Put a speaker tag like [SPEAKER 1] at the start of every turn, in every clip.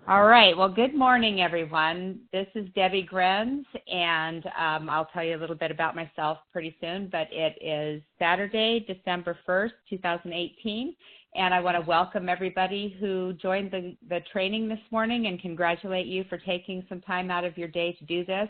[SPEAKER 1] All right. Well, good morning, everyone. This is Debbie Grenz, and I'll tell you a little bit about myself pretty soon, but it is Saturday, December 1st, 2018, and I want to welcome everybody who joined the training this morning and congratulate you for taking some time out of your day to do this.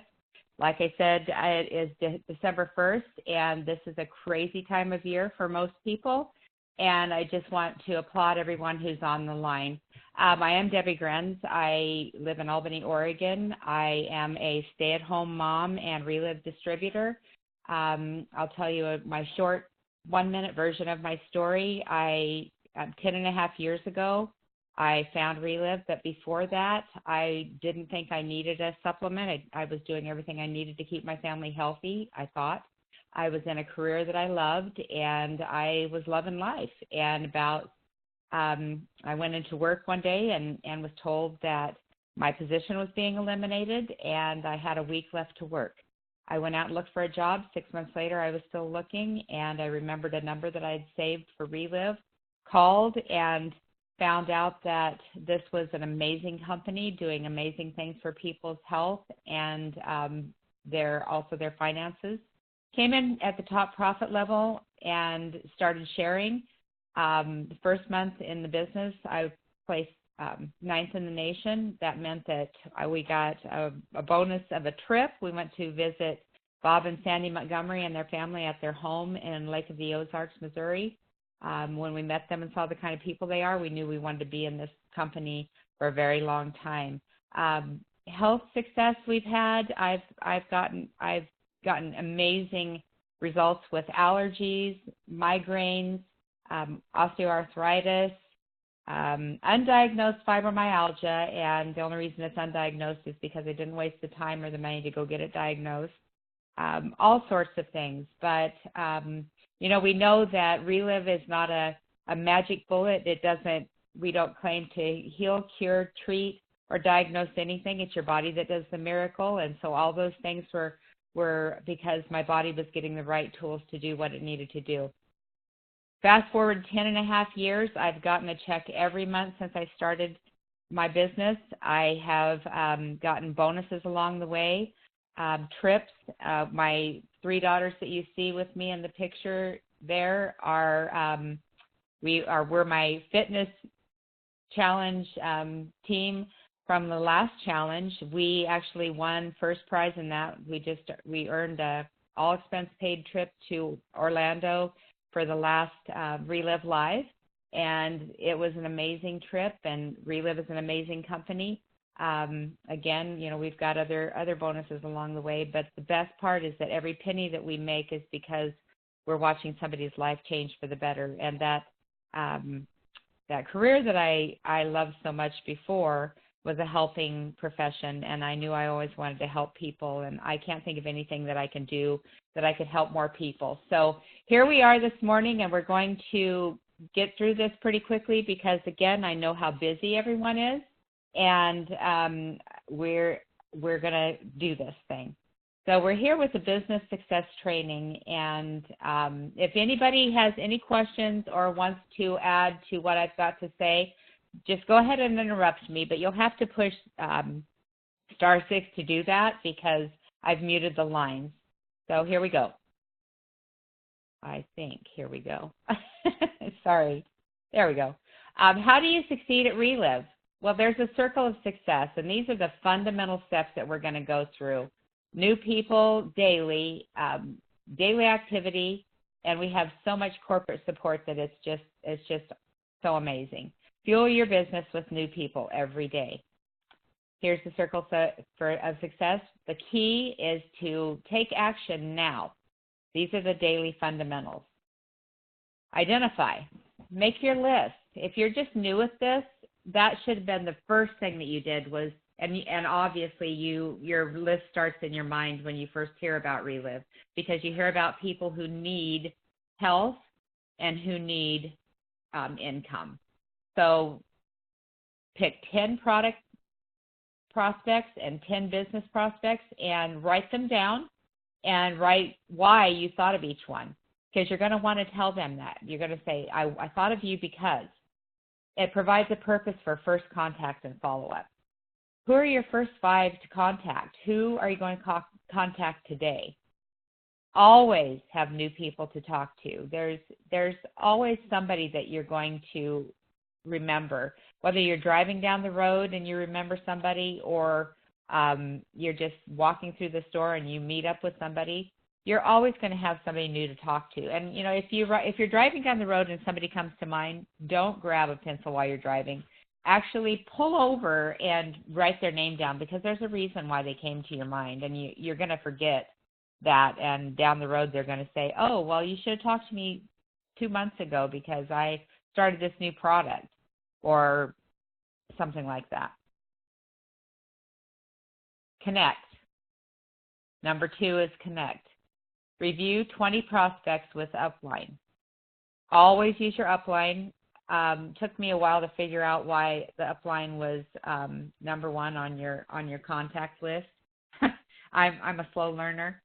[SPEAKER 1] Like I said, it is December 1st, and this is a crazy time of year for most people, and I just want to applaud everyone who's on the line. I am Debbie Grenz. I live in Albany, Oregon. I am a stay-at-home mom and Relive distributor. I'll tell you my short 1-minute version of my story. 10 and a half years ago, I found Relive, but before that, I didn't think I needed a supplement. I was doing everything I needed to keep my family healthy, I thought. I was in a career that I loved, and I was loving life. And I went into work one day and was told that my position was being eliminated and I had a week left to work. I went out and looked for a job. 6 months later, I was still looking, and I remembered a number that I had saved for Relive, called and found out that this was an amazing company doing amazing things for people's health and their finances. Came in at the top profit level and started sharing. The first month in the business, I placed 9th in the nation. That meant that we got a bonus of a trip. We went to visit Bob and Sandy Montgomery and their family at their home in Lake of the Ozarks, Missouri. When we met them and saw the kind of people they are, we knew we wanted to be in this company for a very long time. Health success we've had, I've gotten amazing results with allergies, migraines, osteoarthritis, undiagnosed fibromyalgia, and the only reason it's undiagnosed is because I didn't waste the time or the money to go get it diagnosed. All sorts of things, but we know that Relive is not a magic bullet. We don't claim to heal, cure, treat, or diagnose anything. It's your body that does the miracle, and so all those things were because my body was getting the right tools to do what it needed to do. Fast forward 10 and a half years, I've gotten a check every month since I started my business. I have gotten bonuses along the way, trips. My 3 daughters that you see with me in the picture there we're my fitness challenge team from the last challenge. We actually won first prize in that. We earned a all expense paid trip to Orlando for the last Relive Live, and it was an amazing trip, and Relive is an amazing company. Again, we've got other bonuses along the way, but the best part is that every penny that we make is because we're watching somebody's life change for the better, and that career that I loved so much before was a helping profession, and I knew I always wanted to help people, and I can't think of anything that I can do that I could help more people. So here we are this morning, and we're going to get through this pretty quickly because, again, I know how busy everyone is, and we're going to do this thing. So we're here with the business success training, and if anybody has any questions or wants to add to what I've got to say, just go ahead and interrupt me, but you'll have to push *6 to do that because I've muted the lines. So here we go. Here we go. Sorry. There we go. How do you succeed at Relive? Well, there's a circle of success, and these are the fundamental steps that we're going to go through. New people daily, daily activity, and we have so much corporate support that it's just so amazing. Fuel your business with new people every day. Here's the circle of success. The key is to take action now. These are the daily fundamentals. Identify. Make your list. If you're just new at this, that should have been the first thing that you did was, and obviously your list starts in your mind when you first hear about Relive, because you hear about people who need health and who need income. So pick 10 product prospects and 10 business prospects and write them down and write why you thought of each one, because you're going to want to tell them that. You're going to say, I thought of you because it provides a purpose for first contact and follow-up. Who are your first 5 to contact? Who are you going to contact today? Always have new people to talk to. There's always somebody that you're going to remember, whether you're driving down the road and you remember somebody, or you're just walking through the store and you meet up with somebody. You're always going to have somebody new to talk to. And if you're driving down the road and somebody comes to mind, don't grab a pencil while you're driving. Actually pull over and write their name down, because there's a reason why they came to your mind, and you're going to forget that, and down the road they're going to say, oh, well, you should have talked to me 2 months ago because I started this new product, or something like that. Connect. Number 2 is connect. Review 20 prospects with upline. Always use your upline. Took me a while to figure out why the upline was number 1 on your contact list. I'm a slow learner.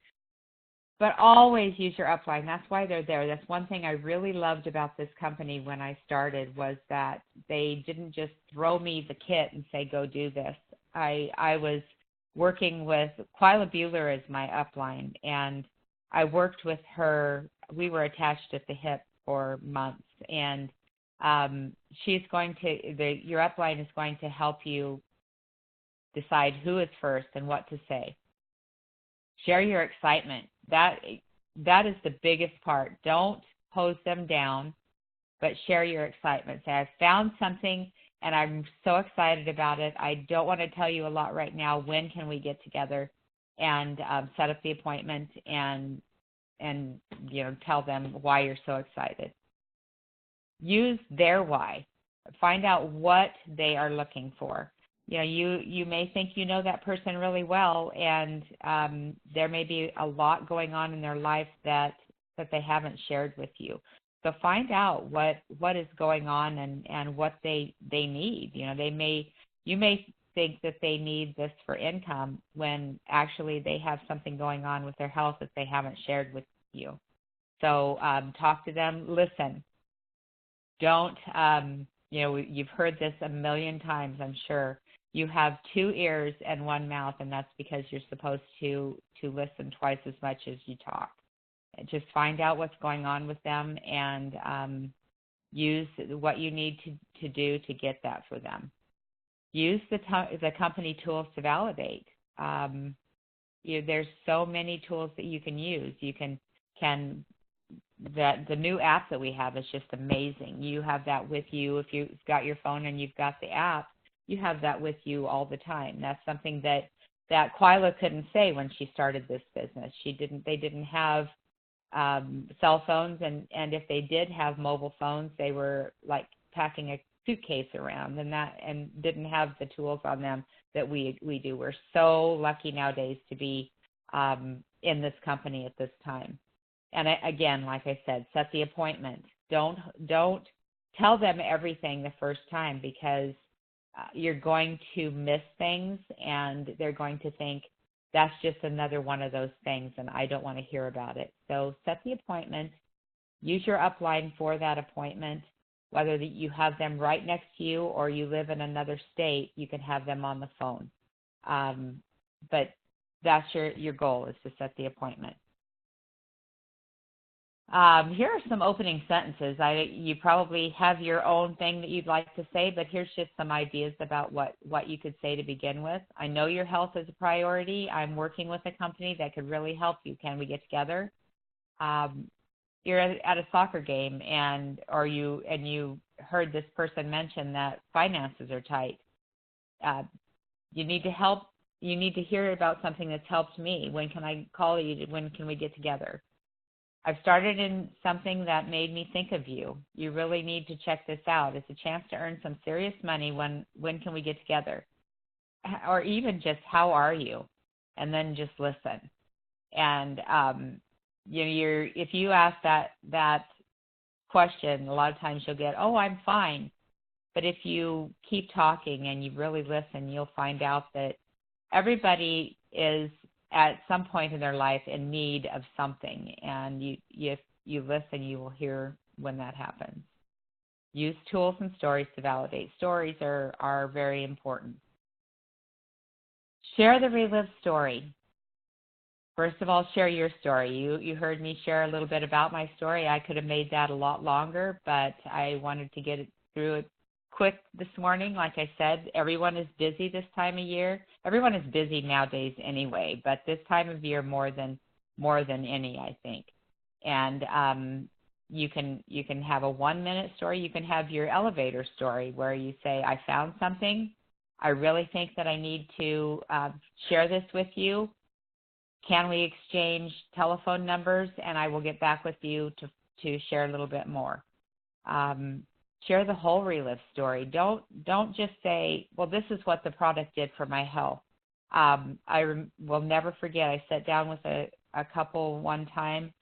[SPEAKER 1] But always use your upline. That's why they're there. That's one thing I really loved about this company when I started, was that they didn't just throw me the kit and say, go do this. I was working with Quila Bueller as my upline, and I worked with her. We were attached at the hip for months, and your upline is going to help you decide who is first and what to say. Share your excitement. That is the biggest part. Don't hose them down, but share your excitement. Say, I've found something and I'm so excited about it. I don't want to tell you a lot right now. When can we get together and set up the appointment and tell them why you're so excited. Use their why. Find out what they are looking for. You may think you know that person really well, and there may be a lot going on in their life that they haven't shared with you. So find out what is going on and what they need. You may think that they need this for income when actually they have something going on with their health that they haven't shared with you. So talk to them. Listen. Don't. You've heard this a million times, I'm sure. You have 2 ears and 1 mouth, and that's because you're supposed to listen twice as much as you talk. Just find out what's going on with them and use what you need to do to get that for them. Use the company tools to validate. There's so many tools that you can use. You can the new app that we have is just amazing. You have that with you. If you've got your phone and you've got the app, you have that with you all the time. That's something that Quila couldn't say when she started this business. They didn't have cell phones, and if they did have mobile phones, they were like packing a suitcase around and didn't have the tools on them that we do. We're so lucky nowadays to be in this company at this time. And again, like I said, set the appointment. Don't tell them everything the first time, because you're going to miss things, and they're going to think that's just another one of those things, and I don't want to hear about it. So set the appointment. Use your upline for that appointment. Whether you have them right next to you or you live in another state, you can have them on the phone. But that's your goal, is to set the appointment. Here are some opening sentences. You probably have your own thing that you'd like to say, but here's just some ideas about what you could say to begin with. I know your health is a priority. I'm working with a company that could really help you. Can we get together? You're at a soccer game, and you heard this person mention that finances are tight. You need to help. You need to hear about something that's helped me. When can I call you? When can we get together? I've started in something that made me think of you. You really need to check this out. It's a chance to earn some serious money. When can we get together? Or even just, how are you? And then just listen. And if you ask that question, a lot of times you'll get, oh, I'm fine. But if you keep talking and you really listen, you'll find out that everybody is at some point in their life in need of something, and if you listen, you will hear when that happens. Use tools and stories to validate. Stories are very important. Share the Relive story. First of all, share your story. You heard me share a little bit about my story. I could have made that a lot longer, but I wanted to get it through it quick this morning. Like I said, everyone is busy this time of year. Everyone is busy nowadays anyway, but this time of year more than any, I think. And you can have a 1-minute story. You can have your elevator story where you say, I found something. I really think that I need to share this with you. Can we exchange telephone numbers, and I will get back with you to share a little bit more. Share the whole Relive story. Don't just say, well, this is what the product did for my health. Will never forget, I sat down with a couple one time.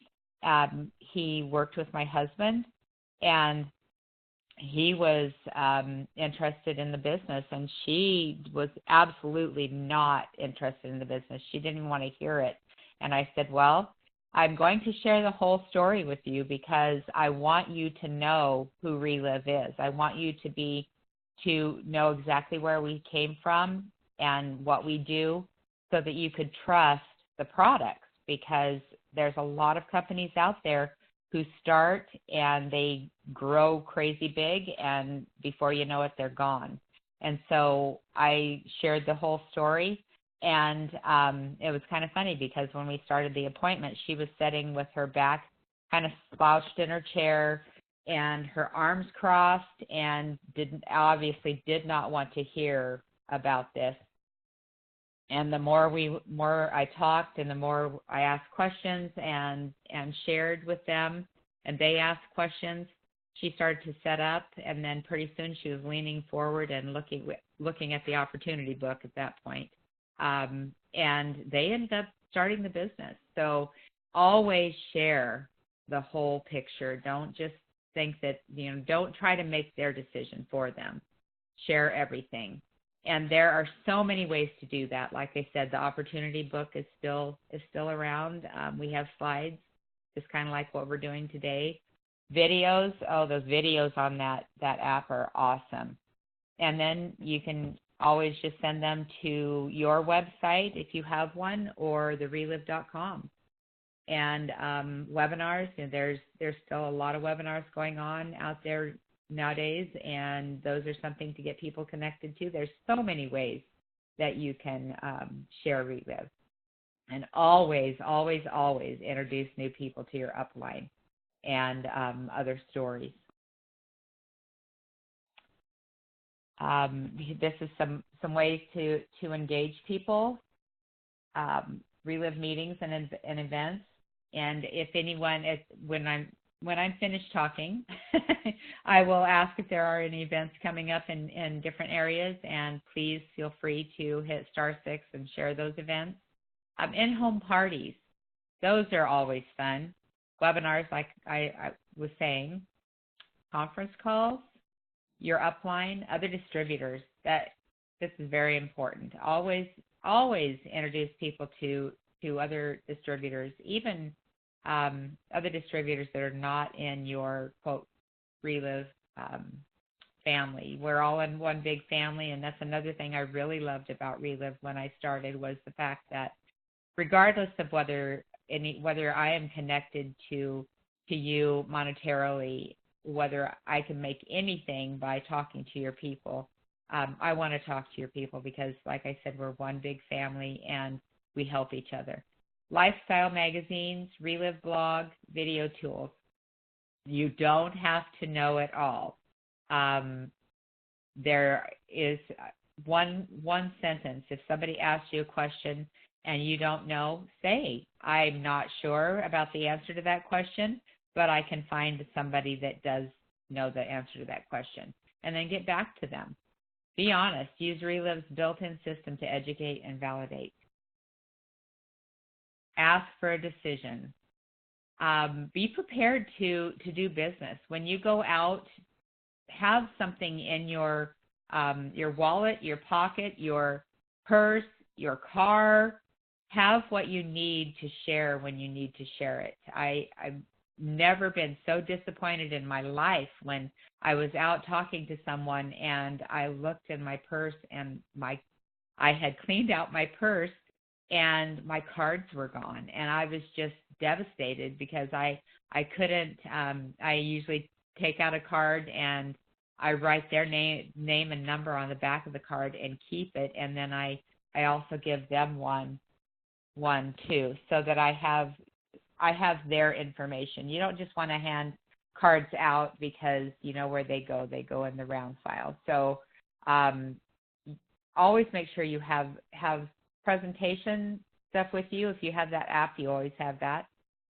[SPEAKER 1] He worked with my husband, and he was interested in the business, and she was absolutely not interested in the business. She didn't even want to hear it. And I said, well, I'm going to share the whole story with you because I want you to know who Relive is. I want you to know exactly where we came from and what we do so that you could trust the products, because there's a lot of companies out there who start and they grow crazy big, and before you know it, they're gone. And so I shared the whole story, and it was kind of funny because when we started the appointment, she was sitting with her back kind of slouched in her chair and her arms crossed, and obviously did not want to hear about this. And the more I talked, and the more I asked questions and shared with them, and they asked questions, she started to set up, and then pretty soon she was leaning forward and looking at the opportunity book at that point. And they ended up starting the business. So always share the whole picture. Don't just think that, don't try to make their decision for them. Share everything. And there are so many ways to do that. Like I said, the opportunity book is still around. We have slides, just kind of like what we're doing today. Videos, those videos on that app are awesome. And then you can always just send them to your website if you have one, or therelive.com. And webinars, there's still a lot of webinars going on out there nowadays, and those are something to get people connected to. There's so many ways that you can share Relive. And always, always, always introduce new people to your upline and other stories. This is some ways to engage people. Relive meetings and events. And if anyone, when I'm finished talking, I will ask if there are any events coming up in different areas, and please feel free to hit *6 and share those events. In-home parties, those are always fun. Webinars, like I was saying, conference calls, your upline, other distributors. This is very important. Always introduce people to other distributors, even other distributors that are not in your, quote, Relive family. We're all in one big family, and that's another thing I really loved about Relive when I started, was the fact that regardless of whether I am connected to you monetarily, whether I can make anything by talking to your people, I want to talk to your people because, like I said, we're one big family and we help each other. Lifestyle magazines, Relive blog, video tools. You don't have to know it all. There is one sentence. If somebody asks you a question and you don't know, say, I'm not sure about the answer to that question, but I can find somebody that does know the answer to that question. And then get back to them. Be honest. Use Relive's built-in system to educate and validate. Ask for a decision. Be prepared to do business. When you go out, have something in your wallet, your pocket, your purse, your car. Have what you need to share when you need to share it. I've never been so disappointed in my life when I was out talking to someone and I looked in my purse and I had cleaned out my purse and my cards were gone, and I was just devastated because I couldn't. I usually take out a card and I write their name and number on the back of the card and keep it, and then I also give them one too, so that I have their information. You don't just want to hand cards out because you know where they go in the round file. So always make sure you have presentation stuff with you. If you have that app, you always have that.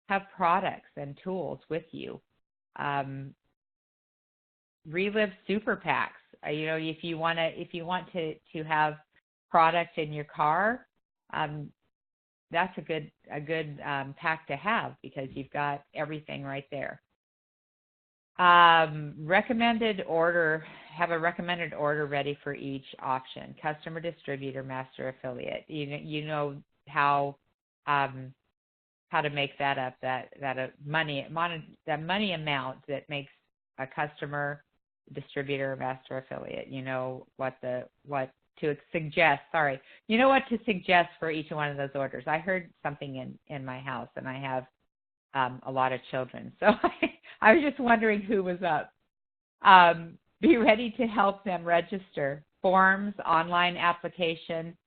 [SPEAKER 1] Have products and tools with you. Relive super packs. If you want to have product in your car, that's a good pack to have because you've got everything right there. Recommended order. Have a recommended order ready for each option. Customer, distributor, master, affiliate. You know how to make that up. That money amount that makes a customer, distributor, master, affiliate. You know what to suggest. Sorry, you know what to suggest for each one of those orders. I heard something in my house, and I have a lot of children, so I was just wondering who was up. Be ready to help them register. Forms, online application,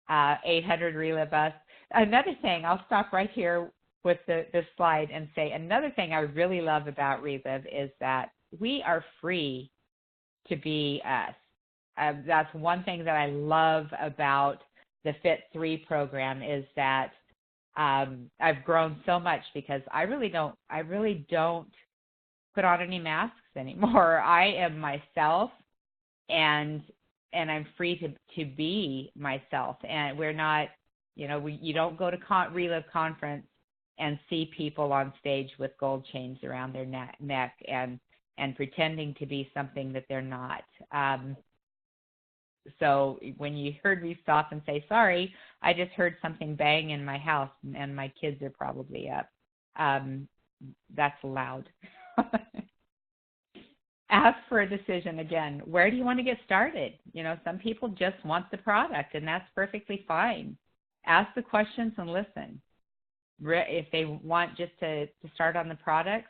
[SPEAKER 1] 800 Relive Us. Another thing, I'll stop right here with this slide and say another thing I really love about Relive is that we are free to be us. That's one thing that I love about the Fit 3 program is that I've grown so much because I really don't put on any masks anymore. I am myself, and I'm free to be myself. And we're not, you don't go to Relive conference and see people on stage with gold chains around their neck and pretending to be something that they're not. So when you heard me stop and say, sorry, I just heard something bang in my house and my kids are probably up. That's loud. Ask for a decision again. Where do you want to get started? Some people just want the product, and that's perfectly fine. Ask the questions and listen. If they want just to start on the products,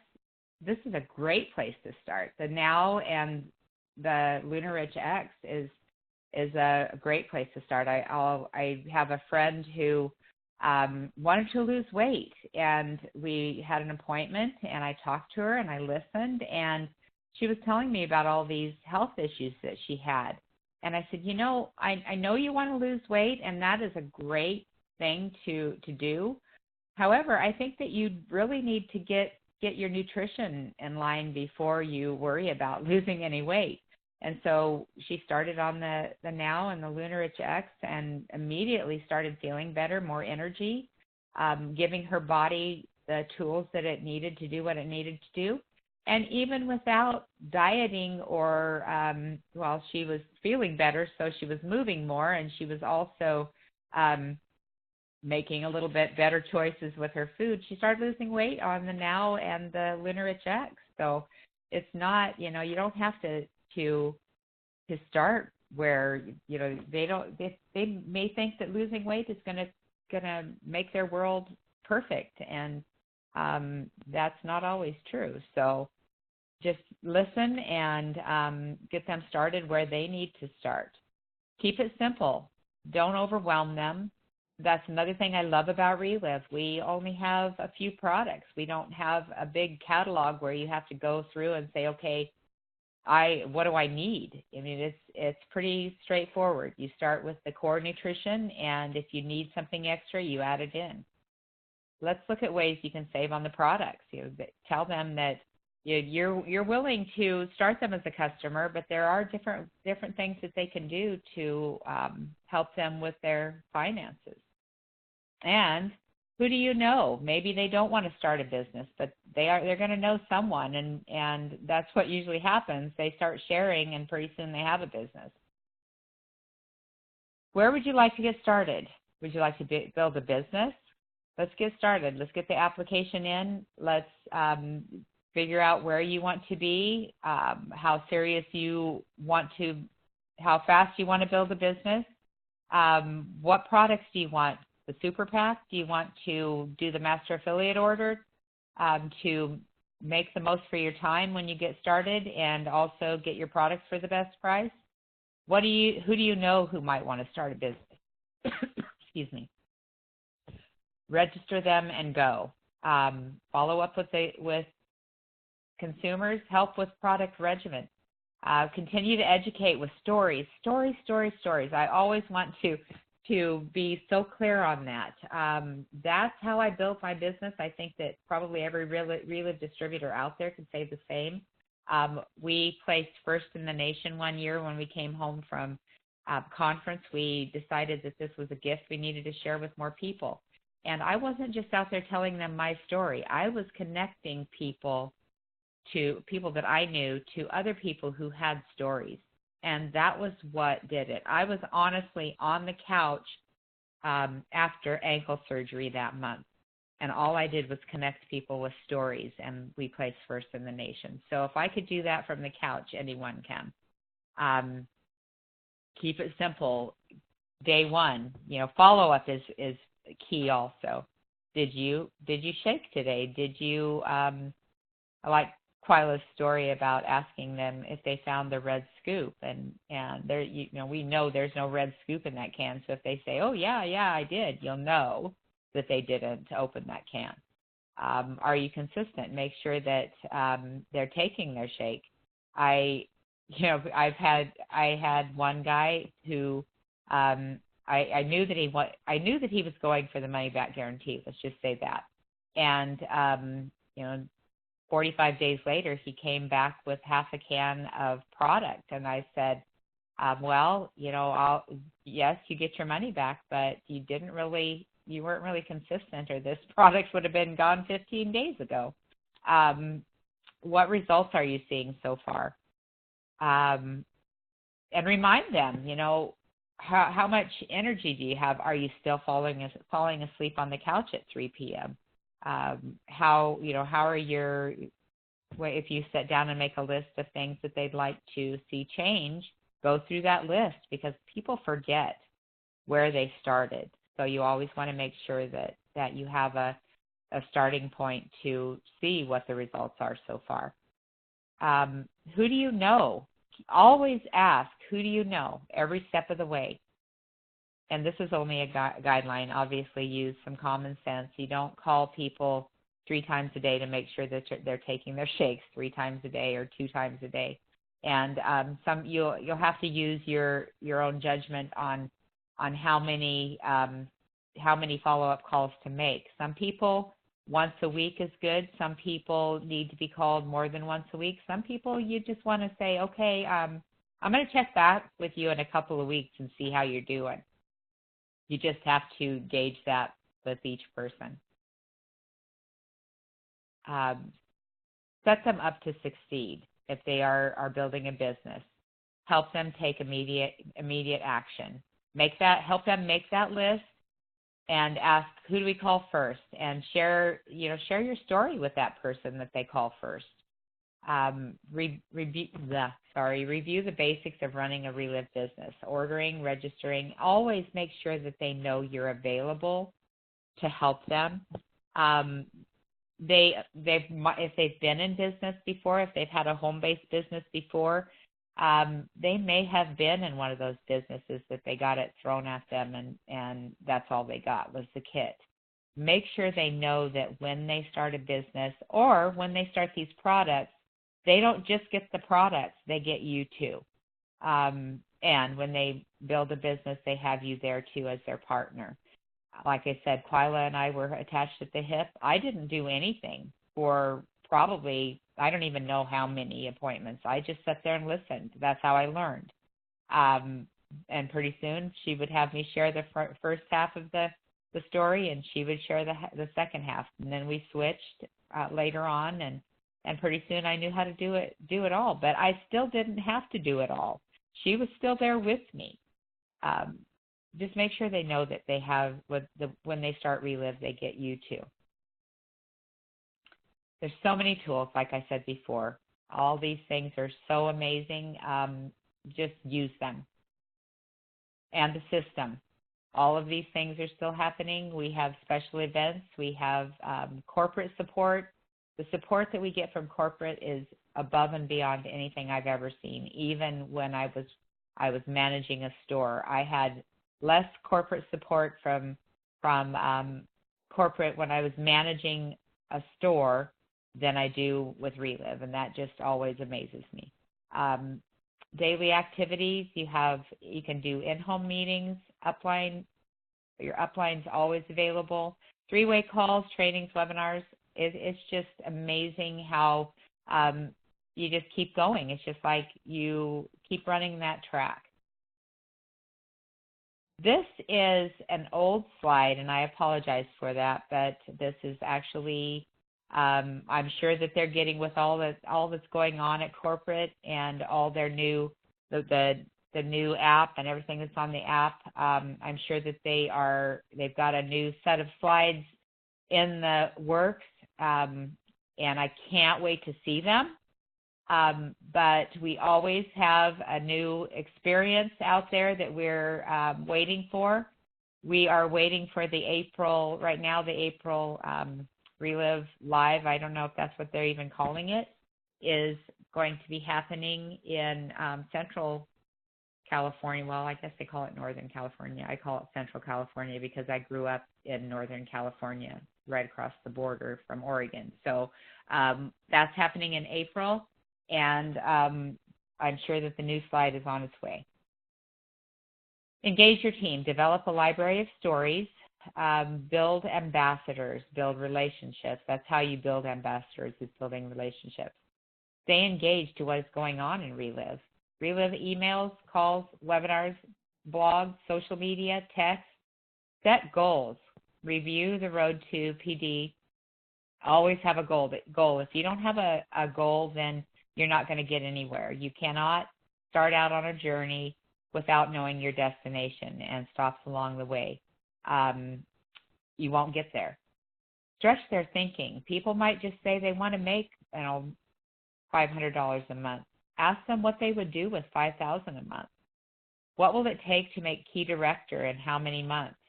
[SPEAKER 1] this is a great place to start. The Now and the Lunar Rich X is a great place to start. I have a friend who wanted to lose weight, and we had an appointment, and I talked to her and I listened, and she was telling me about all these health issues that she had. And I said, I know you want to lose weight, and that is a great thing to do. However, I think that you really need to get your nutrition in line before you worry about losing any weight. And so she started on the Now and the Lunar Rich X and immediately started feeling better, more energy, giving her body the tools that it needed to do what it needed to do. And even without dieting or, she was feeling better, so she was moving more, and she was also making a little bit better choices with her food. She started losing weight on the Now and the Lunar Rich X. So it's not, you don't have to start where they may think that losing weight is gonna make their world perfect, and that's not always true. So just listen and get them started where they need to start. Keep it simple. Don't overwhelm them. That's another thing I love about Relive. We only have a few products. We don't have a big catalog where you have to go through and say, okay, what do I need? I mean, it's pretty straightforward. You start with the core nutrition, and if you need something extra, you add it in. Let's look at ways you can save on the products. Tell them that you're willing to start them as a customer, but there are different things that they can do to help them with their finances. And who do you know? Maybe they don't want to start a business, but they're going to know someone, and that's what usually happens. They start sharing, and pretty soon they have a business. Where would you like to get started? Would you like to build a business? Let's get started. Let's get the application in. Let's figure out where you want to be, how serious you want to, how fast you want to build a business. What products do you want? The super pack? Do you want to do the master affiliate order to make the most for your time when you get started and also get your products for the best price? Who do you know who might want to start a business? Excuse me. Register them and go. Follow up with consumers. Help with product regimen. Continue to educate with stories. I always want to be so clear on that. That's how I built my business. I think that probably every Relive distributor out there could say the same. We placed first in the nation one year when we came home from conference. We decided that this was a gift we needed to share with more people. And I wasn't just out there telling them my story. I was connecting people that I knew to other people who had stories. And that was what did it. I was honestly on the couch after ankle surgery that month. And all I did was connect people with stories, and we placed first in the nation. So if I could do that from the couch, anyone can. Keep it simple. Day one, follow-up is key also. Did you shake today? Did you, I like Quila's story about asking them if they found the red scoop, and there, we know there's no red scoop in that can. So if they say, oh yeah, I did, you'll know that they didn't open that can. Are you consistent? Make sure that they're taking their shake. I had one guy who I knew that he was going for the money back guarantee. Let's just say that. And 45 days later, he came back with half a can of product, and I said, yes, you get your money back, but you weren't really consistent, or this product would have been gone 15 days ago. What results are you seeing so far? And remind them, how much energy do you have? Are you still falling asleep on the couch at 3 p.m.? How are if you sit down and make a list of things that they'd like to see change, go through that list, because people forget where they started. So you always want to make sure that you have a starting point to see what the results are so far. Who do you know? Always ask, who do you know, every step of the way. And this is only a guideline. Obviously, use some common sense. You don't call people 3 times a day to make sure that they're taking their shakes 3 times a day or 2 times a day. And you'll have to use your own judgment on how many follow-up calls to make. Some people, once a week is good. Some people need to be called more than once a week. Some people, you just want to say, okay, I'm going to check back with you in a couple of weeks and see how you're doing. You just have to gauge that with each person. Set them up to succeed if they are building a business. Help them take immediate action. Help them make that list, and ask, who do we call first? And share your story with that person that they call first. Review the basics of running a Relive business, ordering, registering. Always make sure that they know you're available to help them. If they've been in business before, if they've had a home-based business before, they may have been in one of those businesses that they got it thrown at them, and that's all they got was the kit. Make sure they know that when they start a business or when they start these products, they don't just get the products, they get you too. And when they build a business, they have you there too as their partner. Like I said, Quila and I were attached at the hip. I didn't do anything for probably, I don't even know how many appointments. I just sat there and listened. That's how I learned. And pretty soon she would have me share the first half of the story, and she would share the second half. And then we switched later on, and pretty soon I knew how to do it all. But I still didn't have to do it all. She was still there with me. Just make sure they know that they have, when they start Relive, they get you too. There's so many tools, like I said before. All these things are so amazing. Just use them. and the system. All of these things are still happening. We have special events. We have corporate support. The support that we get from corporate is above and beyond anything I've ever seen. Even when I was managing a store, I had less corporate support from corporate when I was managing a store than I do with Relive, and that just always amazes me. Daily activities, you can do in-home meetings, upline. Your upline's always available. 3-way calls, trainings, webinars. It's just amazing how you just keep going. It's just like you keep running that track. This is an old slide, and I apologize for that, but this is actually, I'm sure that they're getting with all that's going on at corporate and all their new, the new app and everything that's on the app. I'm sure that they've got a new set of slides in the works, and I can't wait to see them. But we always have a new experience out there that we're waiting for. We are waiting for the April Relive Live. I don't know if that's what they're even calling it, is going to be happening in Central California. Well, I guess they call it Northern California. I call it Central California because I grew up in Northern California, right across the border from Oregon. So that's happening in April. And I'm sure that the new slide is on its way. Engage your team. Develop a library of stories. Build ambassadors. Build relationships. That's how you build ambassadors, is building relationships. Stay engaged to what is going on in Relive. Relive emails, calls, webinars, blogs, social media, text. Set goals. Review the road to PD. Always have a goal. If you don't have a goal, then you're not going to get anywhere. You cannot start out on a journey without knowing your destination and stops along the way. You won't get there. Stretch their thinking. People might just say they want to make, $500 a month. Ask them what they would do with $5,000 a month. What will it take to make key director and how many months?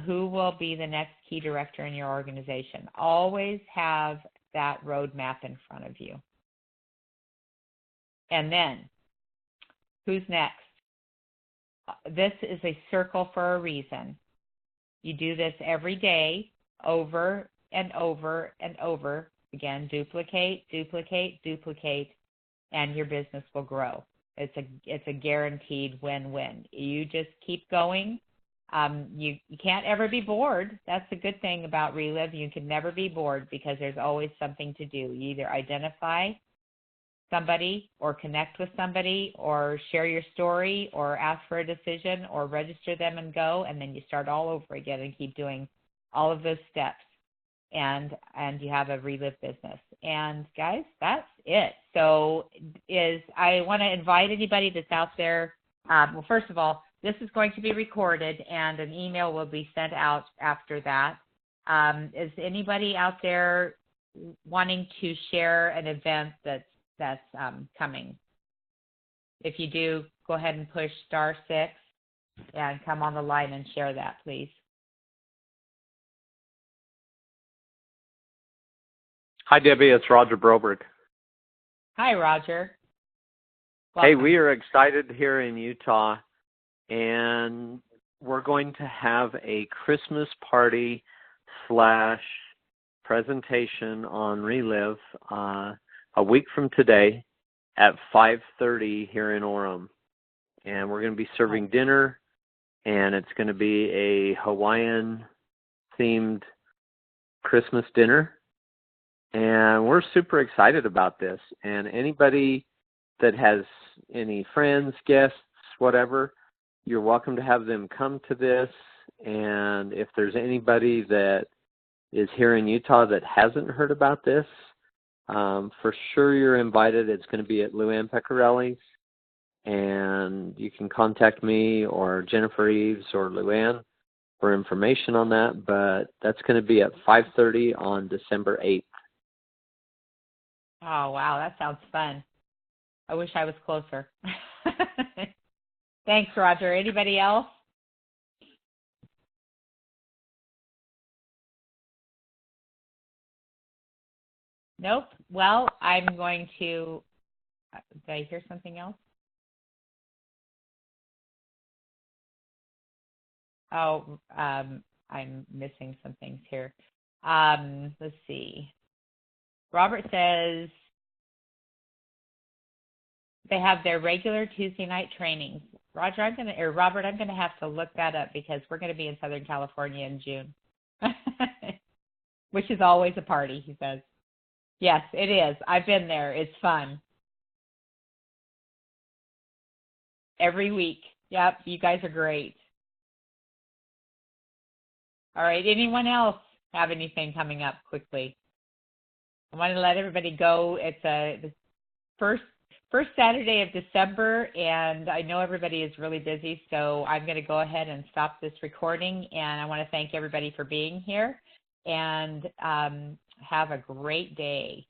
[SPEAKER 1] Who will be the next key director in your organization? Always have that roadmap in front of you. And then, who's next? This is a circle for a reason. You do this every day, over and over and over. Again, duplicate, duplicate, duplicate, and your business will grow. It's a guaranteed win-win. You just keep going. You can't ever be bored. That's the good thing about Relive. You can never be bored because there's always something to do. You either identify somebody or connect with somebody or share your story or ask for a decision or register them and go, and then you start all over again and keep doing all of those steps, and you have a Relive business. And guys, that's it. So I want to invite anybody that's out there. Well, first of all, this is going to be recorded and an email will be sent out after that. Is anybody out there wanting to share an event that's coming? If you do, go ahead and push *6 and come on the line and share that, please.
[SPEAKER 2] Hi, Debbie. It's Roger Broberg.
[SPEAKER 1] Hi, Roger. Welcome.
[SPEAKER 2] Hey, we are excited here in Utah, and we're going to have a Christmas party / presentation on Relive a week from today at 5:30 here in Orem. And we're going to be serving dinner, and it's going to be a Hawaiian-themed Christmas dinner. And we're super excited about this. And anybody that has any friends, guests, whatever, you're welcome to have them come to this. And if there's anybody that is here in Utah that hasn't heard about this, for sure you're invited. It's going to be at Luann Pecorelli's, and you can contact me or Jennifer Eves or Luann for information on that, but that's going to be at 5:30 on December 8th.
[SPEAKER 1] Oh, wow, that sounds fun. I wish I was closer. Thanks, Roger. Anybody else? Nope. Well, I'm going to, did I hear something else? Oh, I'm missing some things here. Let's see. Robert says they have their regular Tuesday night trainings. Robert, I'm gonna have to look that up because we're gonna be in Southern California in June, which is always a party, he says. Yes, it is. I've been there. It's fun. Every week. Yep, you guys are great. All right, anyone else have anything coming up quickly? I want to let everybody go. It's the first Saturday of December, and I know everybody is really busy, so I'm going to go ahead and stop this recording, and I want to thank everybody for being here, and have a great day.